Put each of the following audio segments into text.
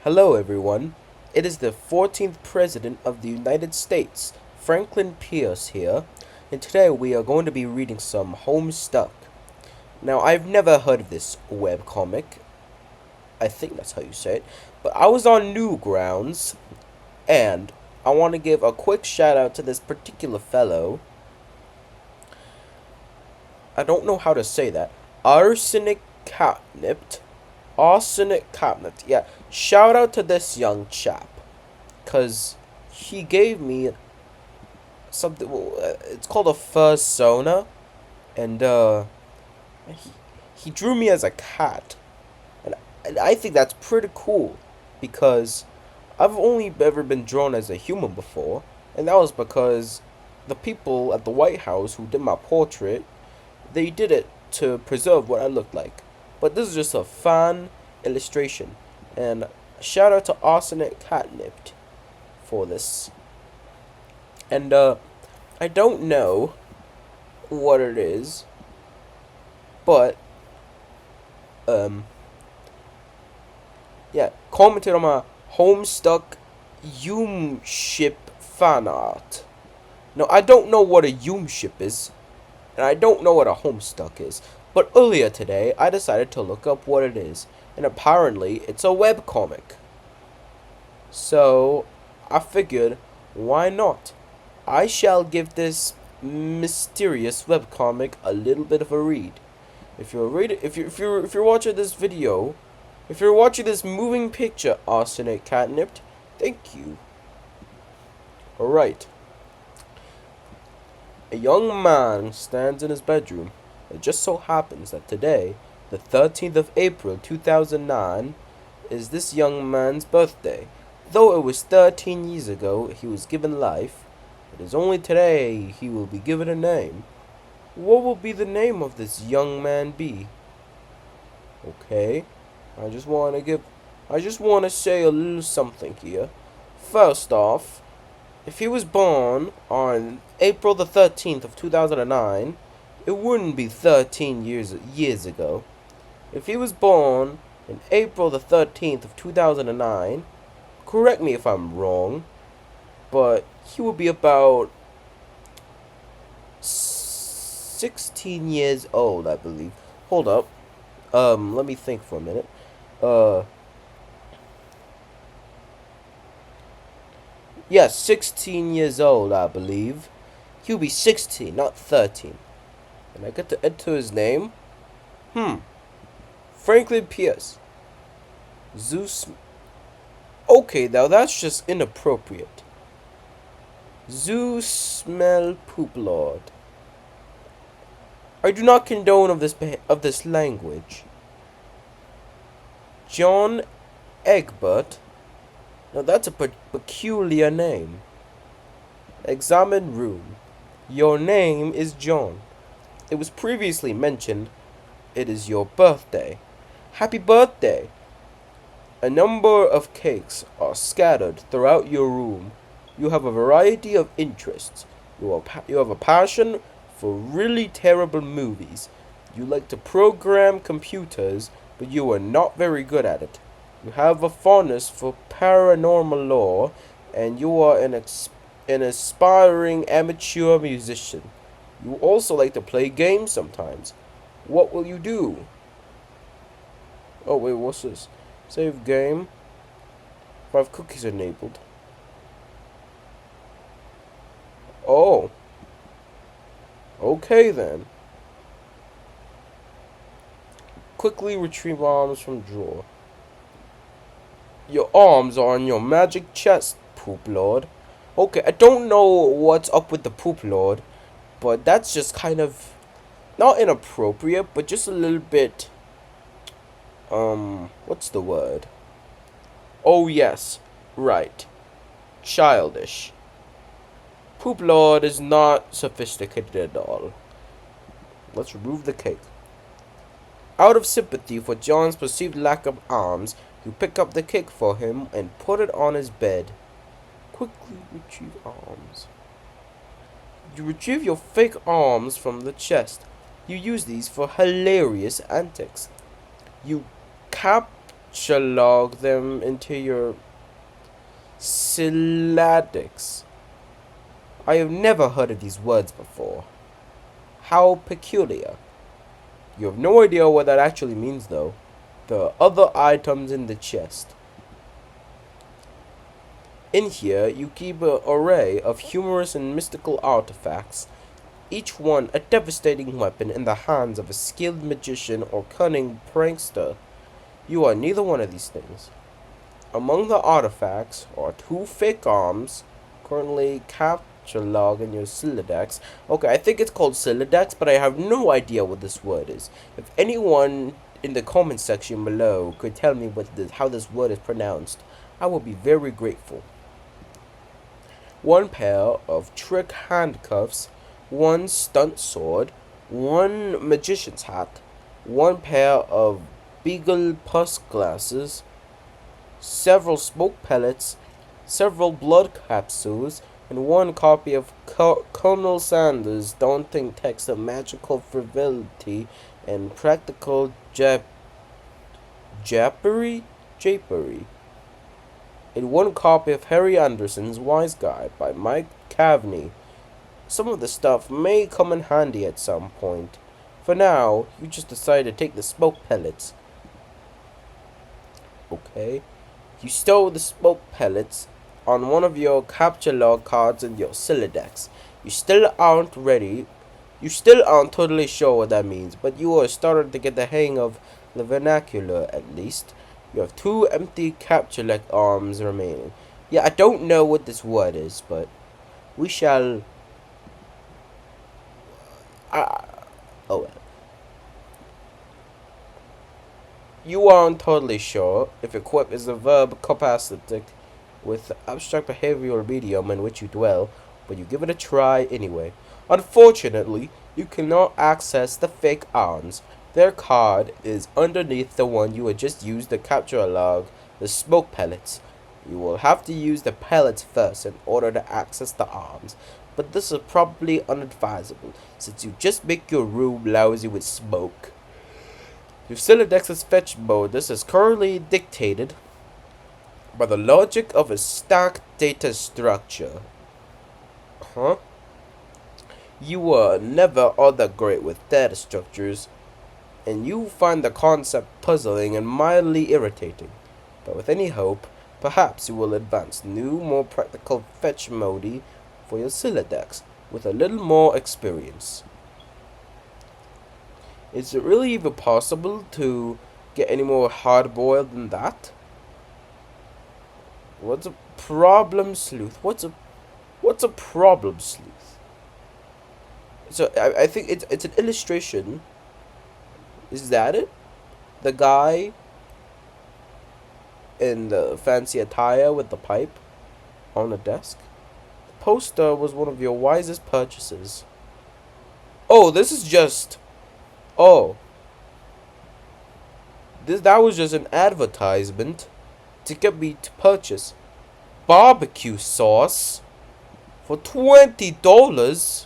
Hello, everyone. It is the 14th President of the United States, Franklin Pierce here, and today we are going to be reading some Homestuck. Now, I've never heard of this webcomic. I think that's how you say it. But I was on Newgrounds, and I want to give a quick shout out to this particular fellow. I don't know how to say that. Arsenic Catnipped. Arsenic Catnipped. Yeah, shout out to this young chap. Because he gave me something. It's called a fursona, and he drew me as a cat, and I think that's pretty cool because I've only ever been drawn as a human before, and that was because the people at the White House who did my portrait, they did it to preserve what I looked like. But this is just a fun illustration, and shout out to Arsenic Catnipped for this. And I don't know what it is, but yeah, commented on my Homestuck ship fan art. Now, I don't know what a ship is, and I don't know what a Homestuck is, but earlier today I decided to look up what it is, and apparently it's a webcomic. So I figured, why not? I shall give this mysterious webcomic a little bit of a read. If you're watching this video, if you're watching this moving picture, Arsenic Catnipped, thank you. Alright. A young man stands in his bedroom. It just so happens that today, the 13th of April 2009, is this young man's birthday. Though it was 13 years ago he was given life, it is only today he will be given a name. What will be the name of this young man be? Okay, I just want to say a little something here. First off, if he was born on April the 13th of 2009, it wouldn't be 13 years ago. If he was born in April the 13th of 2009, correct me if I'm wrong, but he would be about 16 years old, I believe. Hold up. Let me think for a minute. Yes, 16 years old, I believe. He'll be 16, not 13. And I get to enter his name. Franklin Pierce. Zeus. Okay, now that's just inappropriate. Zeus smell poop lord. I do not condone of this language. John Egbert. Now that's a peculiar name. Examine room. Your name is John. It was previously mentioned it is your birthday. Happy birthday! A number of cakes are scattered throughout your room. You have a variety of interests. You have a passion for really terrible movies. You like to program computers, but you are not very good at it. You have a fondness for paranormal lore, and you are an aspiring amateur musician. You also like to play games sometimes. What will you do? Oh wait, what's this? Save game. 5 cookies enabled. Oh. Okay then. Quickly retrieve arms from drawer. Your arms are on your magic chest, Poop Lord. Okay, I don't know what's up with the Poop Lord, but that's just kind of not inappropriate, but just a little bit what's the word? Oh yes, right. Childish. Poop Lord is not sophisticated at all. Let's remove the cake. Out of sympathy for John's perceived lack of arms, you pick up the cake for him and put it on his bed. Quickly retrieve arms. You retrieve your fake arms from the chest. You use these for hilarious antics. You captchalogue them into your sylladics. I have never heard of these words before. How peculiar. You have no idea what that actually means, though. The other items in the chest. In here, you keep an array of humorous and mystical artifacts, each one a devastating weapon in the hands of a skilled magician or cunning prankster. You are neither one of these things. Among the artifacts are 2 fake arms, currently captchalogue in your Sylladex. Okay, I think it's called Sylladex, but I have no idea what this word is. If anyone in the comment section below could tell me how this word is pronounced, I would be very grateful. 1 pair of trick handcuffs, 1 stunt sword, 1 magician's hat, 1 pair of beagle pus glasses, several smoke pellets, several blood capsules, and 1 copy of Colonel Sanders' daunting text of magical frivolity and practical japery, and 1 copy of Harry Anderson's Wise Guide by Mike Cavney. Some of the stuff may come in handy at some point. For now, you just decide to take the smoke pellets. Okay? You stow the smoke pellets on one of your captchalogue cards in your Sylladex. You still aren't totally sure what that means, but you are starting to get the hang of the vernacular at least. You have 2 empty captchalogue arms remaining. Yeah, I don't know what this word is, but we shall... oh well. You aren't totally sure if equip is a verb capacitic with the abstract behavioral medium in which you dwell, but you give it a try anyway. Unfortunately, you cannot access the fake arms. Their card is underneath the one you had just used to captchalogue the smoke pellets. You will have to use the pellets first in order to access the arms, but this is probably unadvisable since you just make your room lousy with smoke. Your Syllodex's fetch mode, this is currently dictated by the logic of a stacked data structure. Huh? You were never all that great with data structures, and you find the concept puzzling and mildly irritating. But with any hope, perhaps you will advance new, more practical fetch mode for your Sylladex with a little more experience. Is it really even possible to get any more hard-boiled than that? What's a problem sleuth? What's a problem sleuth? So I think it's an illustration. Is that it? The guy in the fancy attire with the pipe on the desk? The poster was one of your wisest purchases. Oh, this is just... Oh. That was just an advertisement to get me to purchase barbecue sauce for $20.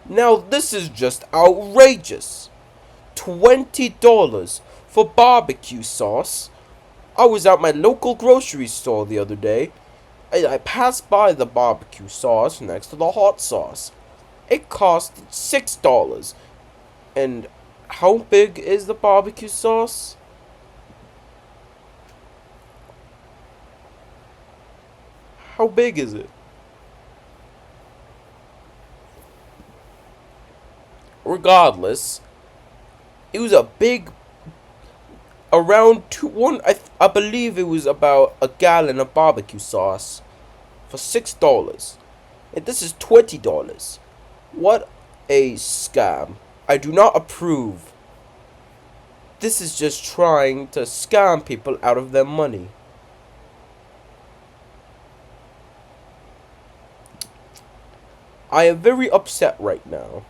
Now this is just outrageous. $20 for barbecue sauce. I was at my local grocery store the other day. I passed by the barbecue sauce next to the hot sauce. It cost $6. And how big is the barbecue sauce? How big is it? Regardless, it was a big, I believe it was about a gallon of barbecue sauce for $6. And this is $20. What a scam. I do not approve. This is just trying to scam people out of their money. I am very upset right now.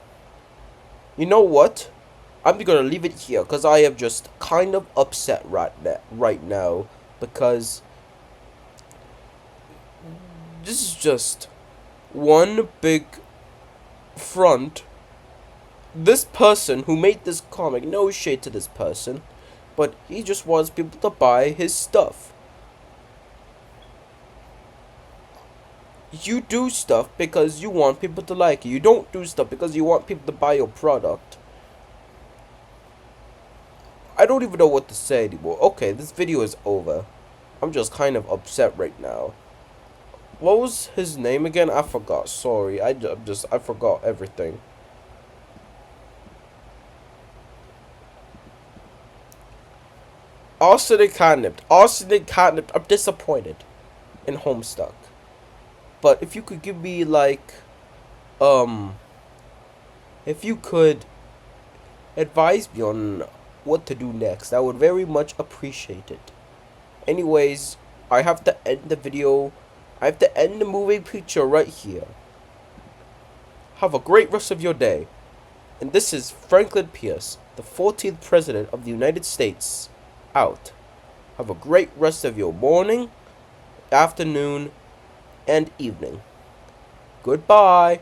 You know what? I'm gonna leave it here because I am just kind of upset right now because this is just one big front. This person who made this comic, no shade to this person, but he just wants people to buy his stuff. You do stuff because you want people to like you. You don't do stuff because you want people to buy your product. I don't even know what to say anymore. Okay, this video is over. I'm just kind of upset right now. What was his name again? I forgot. Sorry. I forgot everything. Arsenic catnip. Arsenic catnip. I'm disappointed in Homestuck. But if you could give me like if you could advise me on what to do next, I would very much appreciate it. Anyways, I have to end the video. I have to end the moving picture right here. Have a great rest of your day. And this is Franklin Pierce, the 14th President of the United States, out. Have a great rest of your morning, afternoon, and evening. Goodbye.